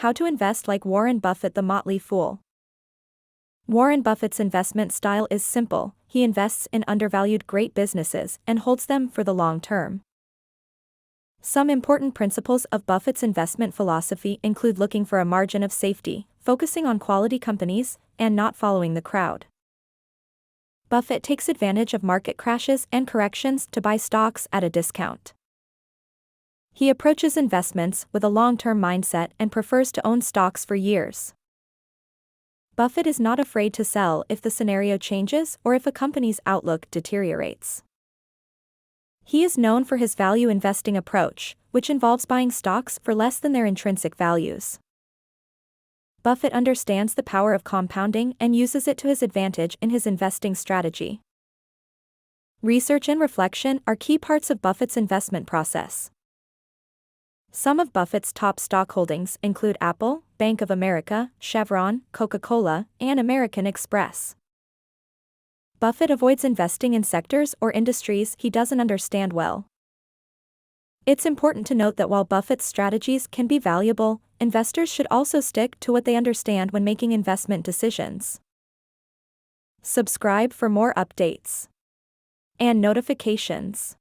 How to invest like Warren Buffett, the motley fool. Warren Buffett's investment style is simple. He invests in undervalued great businesses and holds them for the long term. Some important principles of Buffett's investment philosophy include looking for a margin of safety, focusing on quality companies, and not following the crowd. Buffett takes advantage of market crashes and corrections to buy stocks at a discount. He approaches investments with a long-term mindset and prefers to own stocks for years. Buffett is not afraid to sell if the scenario changes or if a company's outlook deteriorates. He is known for his value investing approach, which involves buying stocks for less than their intrinsic values. Buffett understands the power of compounding and uses it to his advantage in his investing strategy. Research and reflection are key parts of Buffett's investment process. Some of Buffett's top stock holdings include Apple, Bank of America, Chevron, Coca-Cola, and American Express. Buffett avoids investing in sectors or industries he doesn't understand well. It's important to note that while Buffett's strategies can be valuable, investors should also stick to what they understand when making investment decisions. Subscribe for more updates and notifications.